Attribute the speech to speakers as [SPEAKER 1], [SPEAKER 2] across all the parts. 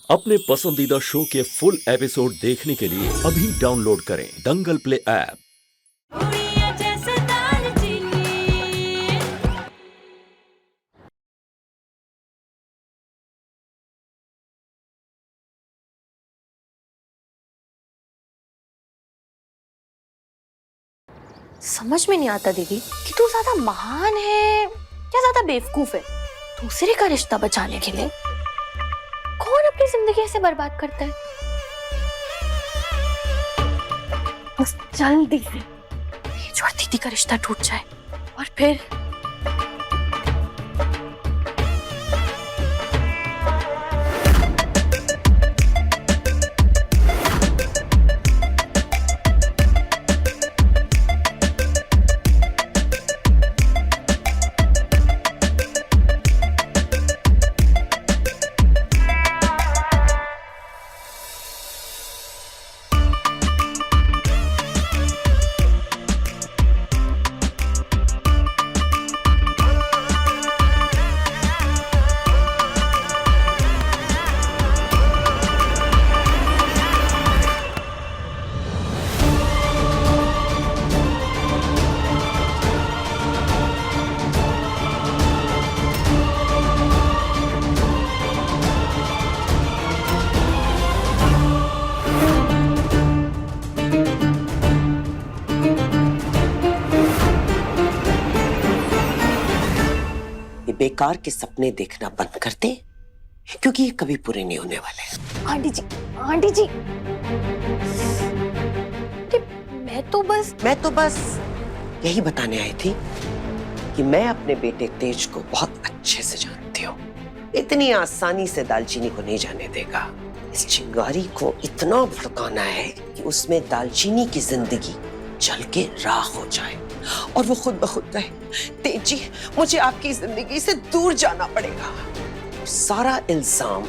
[SPEAKER 1] अपने पसंदीदा शो के फुल एपिसोड देखने के लिए अभी डाउनलोड करें दंगल प्ले ऐप।
[SPEAKER 2] समझ में नहीं आता दीदी कि तू ज्यादा महान है या ज्यादा बेवकूफ है दूसरे का रिश्ता बचाने के लिए। कौन अपनी जिंदगी ऐसे बर्बाद करता है? बस जल्दी से मेज और दीदी का रिश्ता टूट जाए और फिर
[SPEAKER 3] बेकार के सपने देखना बंद कर दे, क्योंकि ये कभी पूरे नहीं होने वाले।
[SPEAKER 2] आंटी जी
[SPEAKER 3] मैं तो बस यही बताने आई थी कि मैं अपने बेटे तेज को बहुत अच्छे से जानती हूँ। इतनी आसानी से दालचीनी को नहीं जाने देगा। इस चिंगारी को इतना भड़काना है कि उसमें दालचीनी की जिंदगी जल के राख हो जाए और वो खुद ब खुद रहे। तेज जी, मुझे आपकी जिंदगी से दूर जाना पड़ेगा। सारा इल्जाम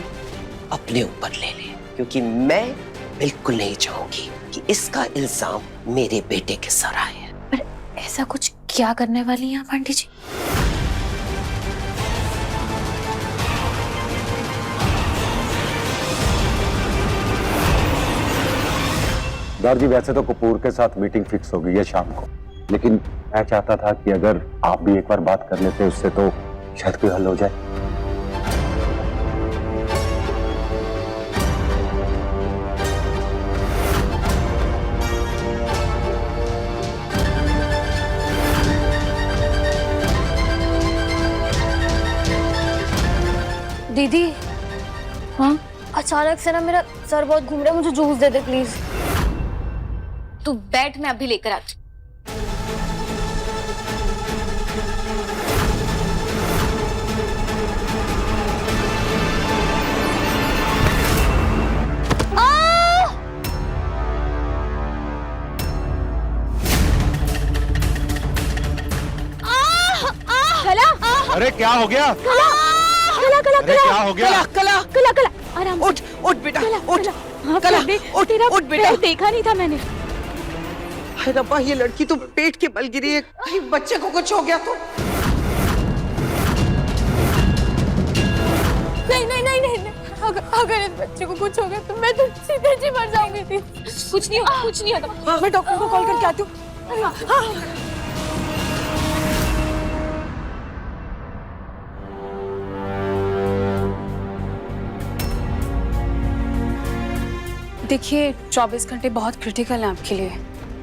[SPEAKER 3] अपने ऊपर ले ले, क्योंकि मैं बिल्कुल नहीं चाहूंगी कि इसका इल्जाम मेरे बेटे के सर आए।
[SPEAKER 2] पर ऐसा कुछ क्या करने वाली हैं आप आंटी जी?
[SPEAKER 4] जी वैसे तो कपूर के साथ मीटिंग फिक्स हो गई है शाम को, लेकिन मैं चाहता था कि अगर आप भी एक बार बात कर लेते उससे तो शायद कोई हल हो जाए।
[SPEAKER 2] दीदी हाँ, अचानक से ना मेरा सर बहुत घूम रहा है, मुझे जूस दे दे प्लीज। तू बैठ, मैं अभी लेकर आती।
[SPEAKER 4] अरे क्या हो गया?
[SPEAKER 2] कला
[SPEAKER 4] अरे क्या हो गया?
[SPEAKER 2] कला आराम से
[SPEAKER 3] उठ बेटा, उठ।
[SPEAKER 2] हाँ,
[SPEAKER 3] कला,
[SPEAKER 2] तेरा
[SPEAKER 3] उठ बेटा।
[SPEAKER 2] देखा नहीं था मैंने।
[SPEAKER 3] हाय रब्बा, ये लड़की तो पेट के बल गिरी है। कहीं बच्चे को कुछ हो गया तो?
[SPEAKER 2] नहीं। अगर इस बच्चे को कुछ हो गया तो मैं तो सीधे जी मर जाऊंगी थी। कुछ नहीं होगा। मैं डॉक्टर को कॉल करके आती हूँ।
[SPEAKER 5] देखिए 24 घंटे बहुत क्रिटिकल हैं आपके लिए।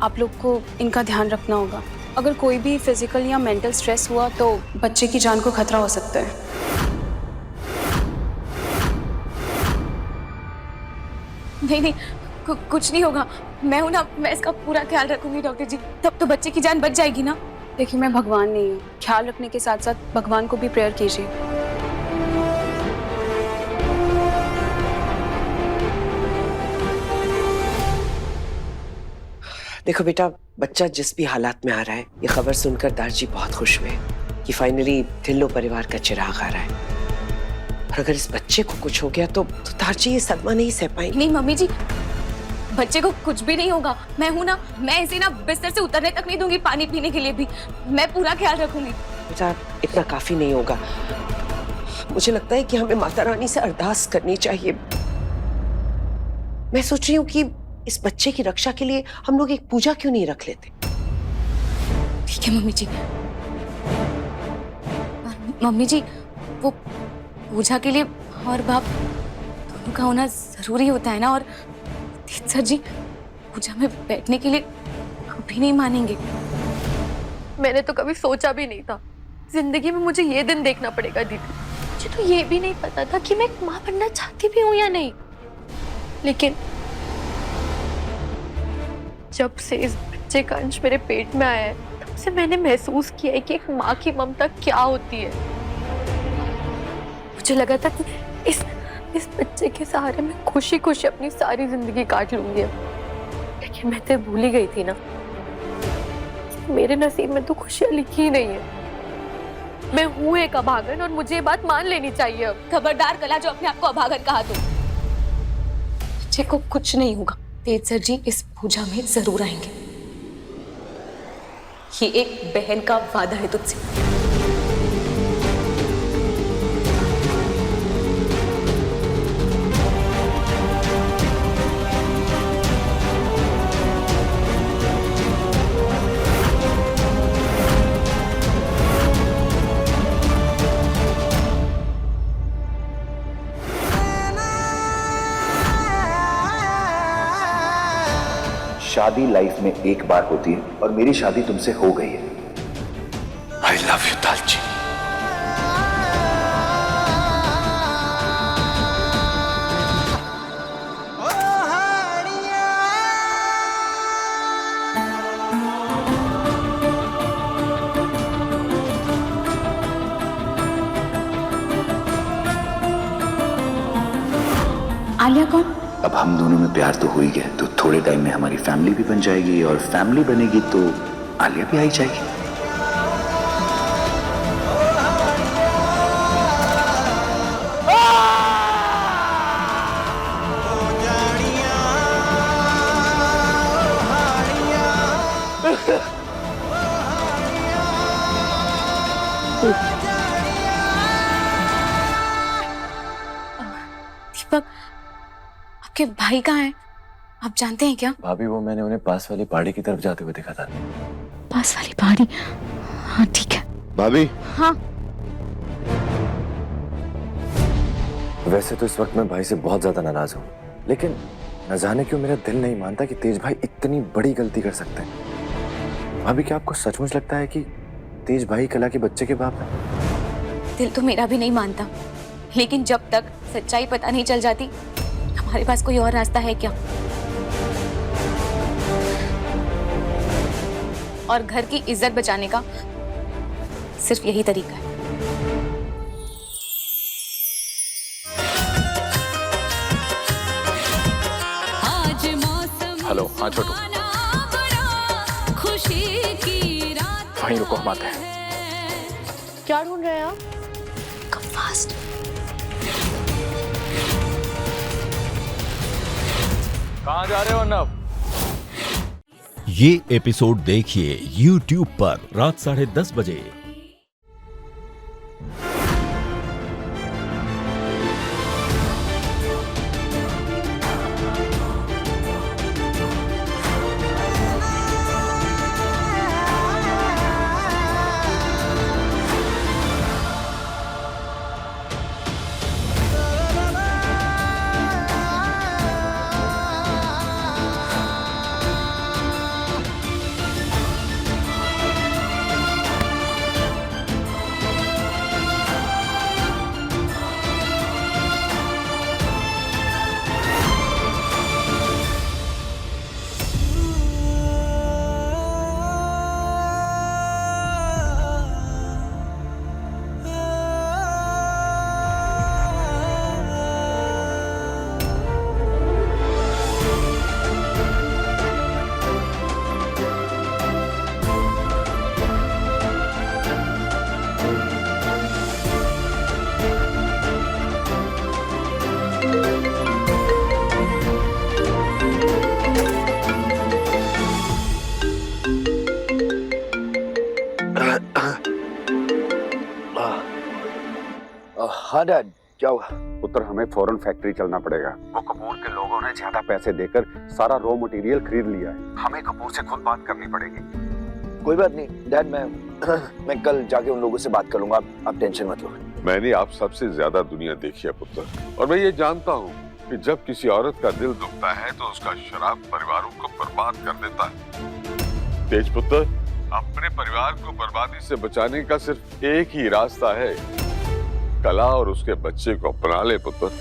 [SPEAKER 5] आप लोग को इनका ध्यान रखना होगा। अगर कोई भी फिजिकल या मेंटल स्ट्रेस हुआ तो बच्चे की जान को खतरा हो सकता है। नहीं कुछ नहीं होगा। मैं हूं ना, मैं इसका पूरा ख्याल रखूंगी डॉक्टर जी। तब तो बच्चे की जान बच जाएगी ना। देखिए मैं भगवान नहीं हूँ, ख्याल रखने के साथ साथ भगवान को भी प्रेयर कीजिए।
[SPEAKER 3] देखो बेटा, बच्चा जिस भी हालात में आ रहा है, ये खबर सुनकर दारजी बहुत खुश हुए कि फाइनली ढिल्लो परिवार का चिराग आ रहा है। और अगर इस बच्चे को कुछ हो गया तो दारजी ये सदमा नहीं सह पाएंगे।
[SPEAKER 5] नहीं मम्मी जी, बच्चे को कुछ भी नहीं होगा। मैं हूं ना, मैं इसे ना बिस्तर से उतरने तक नहीं दूंगी, पानी पीने के लिए भी। मैं पूरा ख्याल रखूंगी।
[SPEAKER 3] बेटा इतना काफी नहीं होगा। मुझे लगता है कि हमें माता रानी से अरदास करनी चाहिए। मैं सोच रही हूँ कि इस बच्चे की रक्षा के लिए हम लोग एक पूजा क्यों नहीं रख लेते।
[SPEAKER 5] ठीक है मम्मी जी। मम्मी जी, वो पूजा के लिए और बाप दोनों का होना जरूरी होता है ना। और तेज सर जी पूजा में बैठने के लिए कभी नहीं मानेंगे।
[SPEAKER 2] मैंने तो कभी सोचा भी नहीं था जिंदगी में मुझे ये दिन देखना पड़ेगा दीदी। मुझे तो ये भी नहीं पता था कि मैं एक माँ बनना चाहती भी हूँ या नहीं। लेकिन जब से इस बच्चे का अंश मेरे पेट में आया है, तब से मैंने महसूस किया है कि एक माँ की ममता क्या होती है। मुझे लगा था कि इस बच्चे के सहारे मैं खुशी खुशी अपनी सारी जिंदगी काट लूंगी। लेकिन मैं तो भूल ही गई थी ना, मेरे नसीब में तो खुशियां लिखी ही नहीं है। मैं हूँ एक अभागन और मुझे ये बात मान लेनी चाहिए। अब
[SPEAKER 5] खबरदार कला, जो अपने आप को अभागन कहा तो। बच्चे को कुछ नहीं होगा। तेज सर जी इस पूजा में जरूर आएंगे। ये एक बहन का वादा है तुझसे।
[SPEAKER 6] शादी लाइफ में एक बार होती है और मेरी शादी तुमसे हो गई है।
[SPEAKER 1] आई लव यू दालचीनी।
[SPEAKER 5] आलिया कौन?
[SPEAKER 6] अब हम दोनों में प्यार तो हो ही गया, तो थोड़े टाइम में हमारी फैमिली भी बन जाएगी और फैमिली बनेगी तो आलिया भी आई जाएगी।
[SPEAKER 5] दीपक, आपके भाई कहाँ हैं? आप जानते हैं क्या?
[SPEAKER 7] भाभी, वो मैंने उन्हें पास वाली पहाड़ी की तरफ जाते हुए देखा था।
[SPEAKER 5] पास वाली पहाड़ी? हाँ ठीक है।
[SPEAKER 7] भाभी,
[SPEAKER 5] हाँ
[SPEAKER 7] वैसे तो इस वक्त मैं भाई से बहुत ज्यादा नाराज हूँ, लेकिन न जाने क्यों मेरा दिल नहीं मानता कि तेज भाई इतनी बड़ी गलती कर सकते हैं। भाभी, क्या आपको सचमुच लगता है कि तेज भाई कला के बच्चे के बाप हैं?
[SPEAKER 5] दिल तो मेरा भी नहीं मानता, लेकिन जब तक सच्चाई पता नहीं चल जाती, हमारे पास कोई और रास्ता है क्या? और घर की इज्जत बचाने का सिर्फ यही तरीका है।
[SPEAKER 7] हेलो। हाँ छोटू, वहीं रुको, हम आते हैं।
[SPEAKER 2] क्या ढूंढ रहे हैं आप?
[SPEAKER 5] Come fast.
[SPEAKER 7] कहाँ जा रहे हो अर्नब?
[SPEAKER 1] ये एपिसोड देखिए YouTube पर रात 10:30 बजे।
[SPEAKER 6] हाँ डैड,
[SPEAKER 4] क्या हुआ? पुत्र, हमें फौरन फैक्ट्री चलना पड़ेगा। वो कपूर के लोगों ने ज्यादा पैसे देकर सारा रॉ मटेरियल खरीद लिया है। हमें कपूर से खुद बात करनी पड़ेगी।
[SPEAKER 7] कोई बात नहीं डैड, मैं कल जाके उन लोगों से बात कर लूंगा, आप टेंशन मत लो।
[SPEAKER 8] मैंने आप सबसे ज्यादा दुनिया देखी है पुत्र, और मैं ये जानता हूँ कि जब किसी औरत का दिल दुखता है तो उसका शराब परिवारों को बर्बाद कर देता है। तेज पुत्र, अपने परिवार को बर्बादी से बचाने का सिर्फ एक ही रास्ता है, कला और उसके बच्चे को अपना ले पुत्र।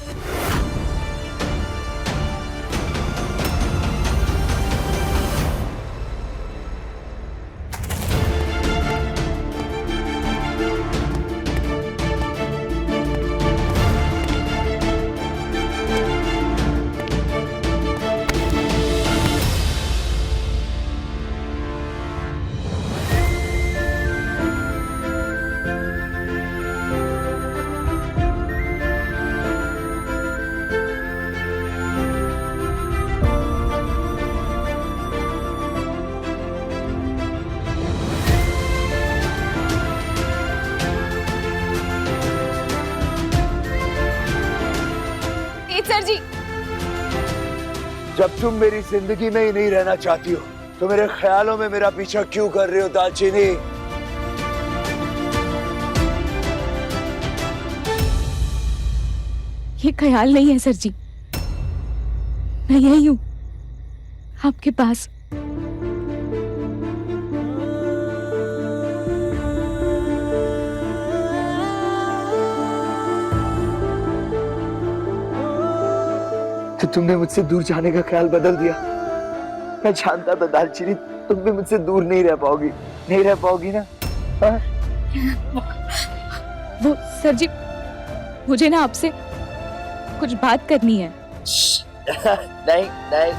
[SPEAKER 5] सर जी,
[SPEAKER 7] जब तुम मेरी जिंदगी में ही नहीं रहना चाहती हो तो मेरे ख्यालों में मेरा पीछा क्यों कर रही हो दालचीनी?
[SPEAKER 5] ये ख्याल नहीं है सर जी, मैं यही हूँ आपके पास।
[SPEAKER 7] तो तुमने मुझसे दूर जाने का ख्याल बदल दिया। मैं जानता था दालचीनी तुम भी मुझसे दूर नहीं रह पाओगी ना? हाँ?
[SPEAKER 5] वो सर जी, मुझे ना आपसे कुछ बात करनी है।
[SPEAKER 7] नहीं,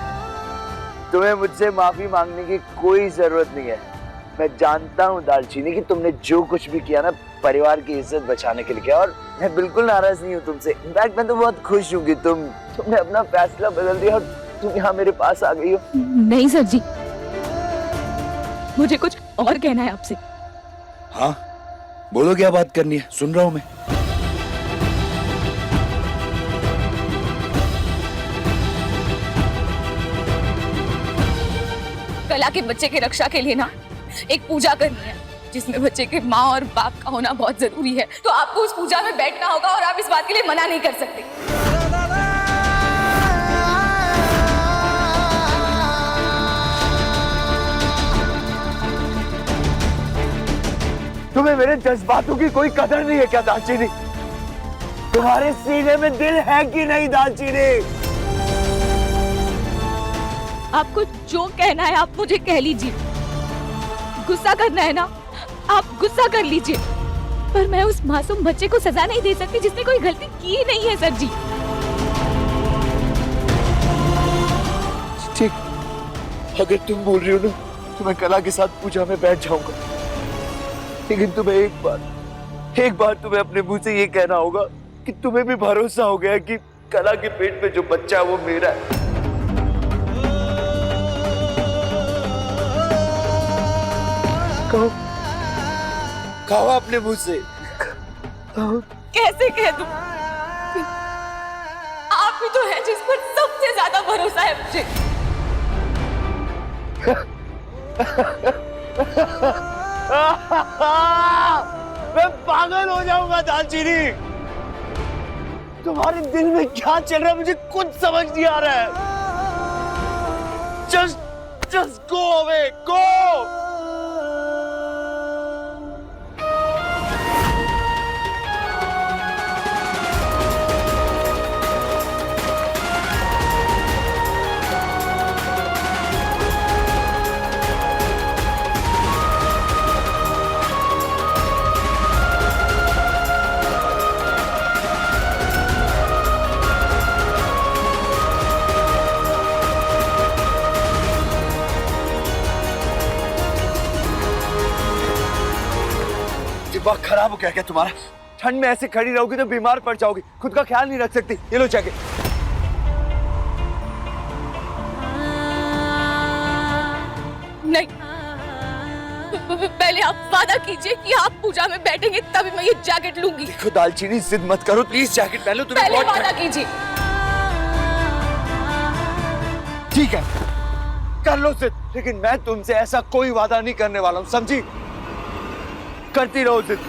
[SPEAKER 7] तुम्हें मुझसे माफी मांगने की कोई जरूरत नहीं है। मैं जानता हूँ दालचीनी कि तुमने जो कुछ भी किया ना परिवार की इज्जत बचाने के लिए किया, और मैं बिल्कुल नाराज नहीं हूँ तुमसे। इनफैक्ट मैं तो बहुत खुश हूँ कि तुमने अपना फैसला बदल दिया और तुम यहाँ मेरे पास आ गई हो।
[SPEAKER 5] नहीं सर जी, मुझे कुछ और कहना है आपसे।
[SPEAKER 7] हाँ बोलो, क्या बात करनी है, सुन रहा हूँ मैं।
[SPEAKER 5] कला के बच्चे की रक्षा के लिए ना एक पूजा करनी है, जिसमें बच्चे के माँ और बाप का होना बहुत जरूरी है। तो आपको उस पूजा में बैठना होगा और आप इस बात के लिए मना नहीं कर सकते।
[SPEAKER 7] तुम्हें मेरे जज्बातों की कोई कदर नहीं है क्या दालचीनी? तुम्हारे सीने में दिल है कि नहीं दालचीनी?
[SPEAKER 5] आपको जो कहना है आप मुझे कह लीजिए। गुस्सा करना है ना, आप गुस्सा कर लीजिए, पर मैं उस मासूम बच्चे को सजा नहीं दे सकती जिसने कोई गलती की ही नहीं है सर जी।
[SPEAKER 7] ठीक, अगर तुम बोल रही हो ना तो मैं कला के साथ पूजा में बैठ जाऊंगा, लेकिन तुम्हें एक बार तुम्हें अपने मुंह से ये कहना होगा कि तुम्हें भी भरोसा हो गया कि कला के पेट में जो बच्चा है वो मेरा है। कहो अपने मुंह से।
[SPEAKER 5] कैसे कह दूं? आप ही तो हैं जिस पर सबसे ज्यादा भरोसा है मुझे।
[SPEAKER 7] मैं पागल हो जाऊंगा दालचीनी। तुम्हारे दिल में क्या चल रहा है मुझे कुछ समझ नहीं आ रहा है। Just go away, go! दिमाग खराब हो गया क्या तुम्हारा? ठंड में ऐसे खड़ी रहोगी तो बीमार पड़ जाओगी, खुद का ख्याल नहीं रख सकती। ये लो जाके।
[SPEAKER 5] नहीं, पहले आप वादा कीजिए कि आप पूजा में बैठेंगे तभी मैं ये जैकेट लूंगी।
[SPEAKER 7] देखो दालचीनी, जिद मत करो प्लीज, जैकेट पहन लो। तुम्हें
[SPEAKER 5] पहले
[SPEAKER 7] बहुत
[SPEAKER 5] वादा कीजिए।
[SPEAKER 7] ठीक है, कर लो जिद, लेकिन मैं तुमसे ऐसा कोई वादा नहीं करने वाला हूँ, समझी? करती रहो जिद।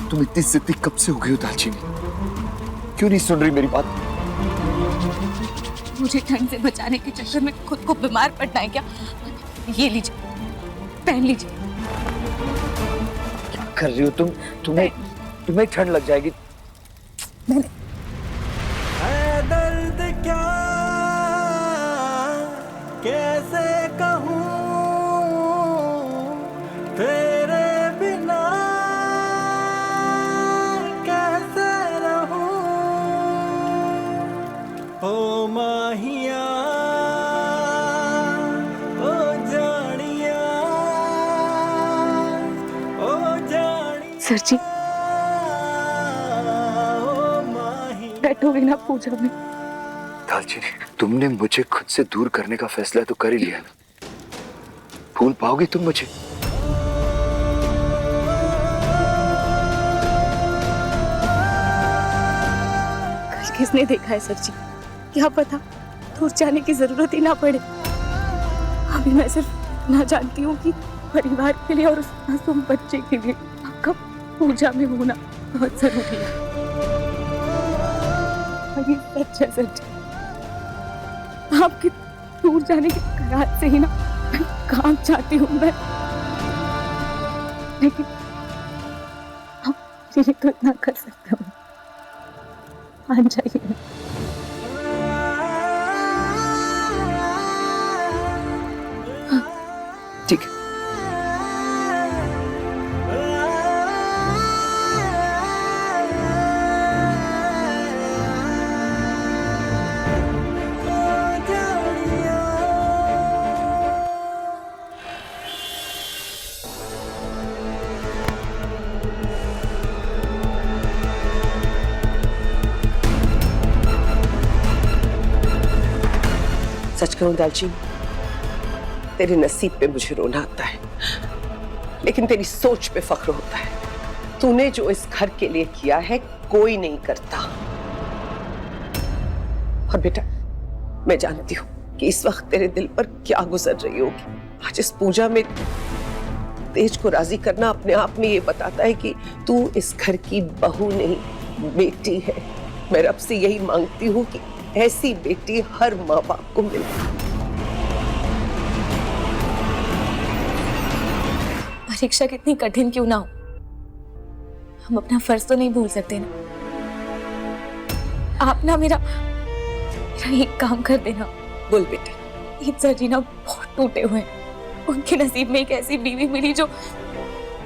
[SPEAKER 7] तुम इतनी जिद्दी कब से हो गई हो दालचीनी? क्यों नहीं सुन रही मेरी बात?
[SPEAKER 5] मुझे ठंड से बचाने के चक्कर में खुद को बीमार पड़ना है क्या? ये लीजिए, पहन लीजिए।
[SPEAKER 7] क्या कर रही हो तुम? तुम्हें ठंड लग जाएगी।
[SPEAKER 9] दर्द क्या कैसे कहूँ तेरे बिना कैसे रहूं, ओ माहिया ओ जानिया ओ जानिया।
[SPEAKER 5] सर जी, बैठोगे ना पूजा में?
[SPEAKER 7] दालचीनी, तुमने मुझे खुद से दूर करने का फैसला तो कर ही लिया ना। भूल पाओगी तुम मुझे?
[SPEAKER 5] कल किसने देखा है सर जी? क्या पता दूर जाने की जरूरत ही ना पड़े। अभी मैं सिर्फ ना जानती हूँ कि परिवार के लिए और उस मासूम बच्चे के लिए आपका पूजा में होना बहुत जरूरी है। ये सच है सर जी, आपके दूर जाने के करार से ही ना मैं काम चाहती हूँ मैं, लेकिन आप ये तो इतना कर सकते हो, मान जाइए।
[SPEAKER 7] ठीक है।
[SPEAKER 3] सच कहूं दालचीनी, तेरे नसीब पे मुझे रोना आता है, लेकिन तेरी सोच पे फख्र होता है। तूने जो इस घर के लिए किया है कोई नहीं करता। और बेटा, मैं जानती हूं कि इस वक्त तेरे दिल पर क्या गुजर रही होगी। आज इस पूजा में तेज को राजी करना अपने आप में ये बताता है कि तू इस घर की बहू नहीं, बेटी है। मैं रब से यही मांगती हूँ कि ऐसी बेटी हर माँ बाप को मिले।
[SPEAKER 5] परीक्षा कितनी कठिन क्यों ना हो, हम अपना फर्ज तो नहीं भूल सकते ना। आप ना मेरा एक काम कर देना।
[SPEAKER 3] बोल बेटे।
[SPEAKER 5] सर जी ना बहुत टूटे हुए हैं। उनके नसीब में एक ऐसी बीवी मिली जो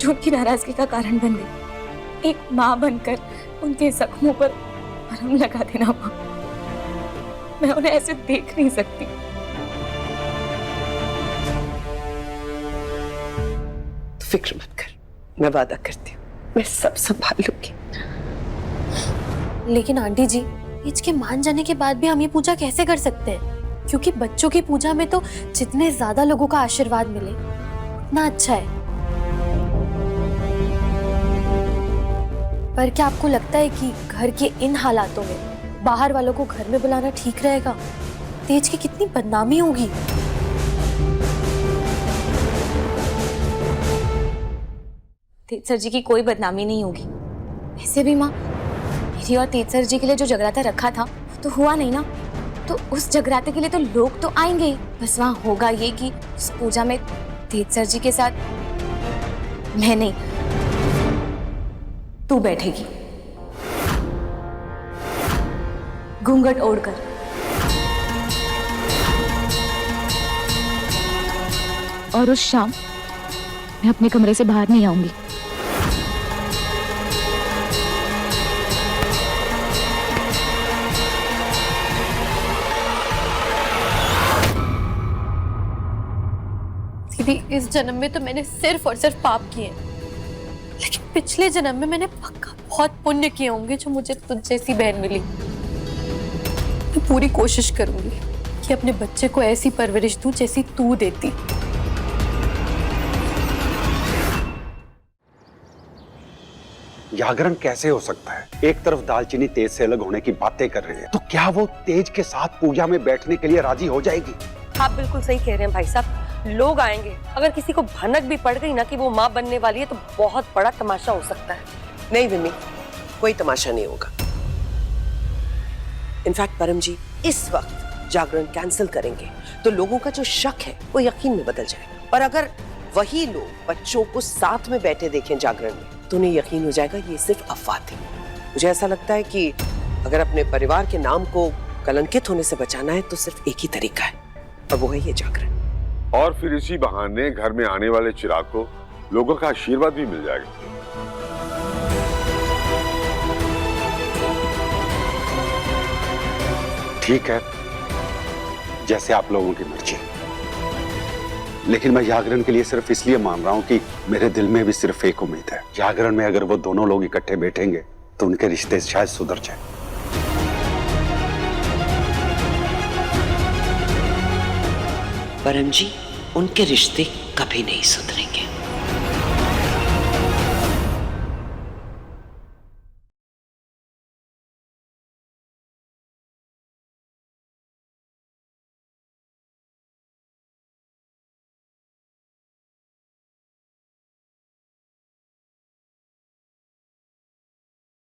[SPEAKER 5] उनकी नाराजगी का कारण बन गई। एक माँ बनकर उनके जख्मों पर मरहम लगा देना माँ। मैं उन्हें ऐसे देख नहीं सकती।
[SPEAKER 3] तो फिक्र मत कर, मैं वादा करती हूँ मैं सब संभाल लूंगी।
[SPEAKER 2] लेकिन आंटी जी, तेज के मान जाने के बाद भी हम ये पूजा कैसे कर सकते हैं? क्योंकि बच्चों की पूजा में तो जितने ज्यादा लोगों का आशीर्वाद मिले उतना अच्छा है। पर क्या आपको लगता है कि घर के इन हालातों में बाहर वालों को घर में बुलाना ठीक रहेगा? तेज की कितनी बदनामी होगी।
[SPEAKER 5] तेज सर जी की कोई बदनामी नहीं होगी। वैसे भी माँ, मेरी और तेज सर जी के लिए जो जगराता रखा था वो तो हुआ नहीं ना, तो उस जगराते के लिए तो लोग तो आएंगे ही। बस वहां होगा ये कि उस पूजा में तेज सर जी के साथ मैं नहीं, तू बैठेगी घूंघट ओढ़कर। और उस शाम मैं अपने कमरे से बाहर नहीं आऊंगी।
[SPEAKER 2] दीदी, इस जन्म में तो मैंने सिर्फ और सिर्फ पाप किए हैं, लेकिन पिछले जन्म में मैंने पक्का बहुत पुण्य किए होंगे जो मुझे तुझ जैसी बहन मिली। मैं पूरी कोशिश करूंगी कि अपने बच्चे को ऐसी परवरिश दूं जैसी तू देती।
[SPEAKER 4] जागरण कैसे हो सकता है? एक तरफ दालचीनी तेज से अलग होने की बातें कर रही है, तो क्या वो तेज के साथ पूजा में बैठने के लिए राजी हो जाएगी?
[SPEAKER 10] आप बिल्कुल सही कह रहे हैं भाई साहब, लोग आएंगे। अगर किसी को भनक भी पड़ गई ना कि वो माँ बनने वाली है तो बहुत बड़ा तमाशा हो सकता है।
[SPEAKER 3] नहीं विमी, कोई तमाशा नहीं होगा। इनफैक्ट परम जी, इस वक्त जागरण कैंसिल करेंगे तो लोगों का जो शक है वो यकीन में बदल जाएगा। और अगर वही लोग बच्चों को साथ में बैठे देखें जागरण में तो उन्हें यकीन हो जाएगा ये सिर्फ अफवाह थी। मुझे ऐसा लगता है कि अगर अपने परिवार के नाम को कलंकित होने से बचाना है तो सिर्फ एक ही तरीका है, और वो है ये जागरण।
[SPEAKER 8] और फिर इसी बहाने घर में आने वाले चिराग को लोगों का आशीर्वाद भी मिल जाएगा।
[SPEAKER 4] ठीक है, जैसे आप लोगों की मर्जी, लेकिन मैं जागरण के लिए सिर्फ इसलिए मान रहा हूं कि मेरे दिल में भी सिर्फ एक उम्मीद है। जागरण में अगर वो दोनों लोग इकट्ठे बैठेंगे तो उनके रिश्ते शायद सुधर जाए।
[SPEAKER 3] परम जी, उनके रिश्ते कभी नहीं सुधरेंगे।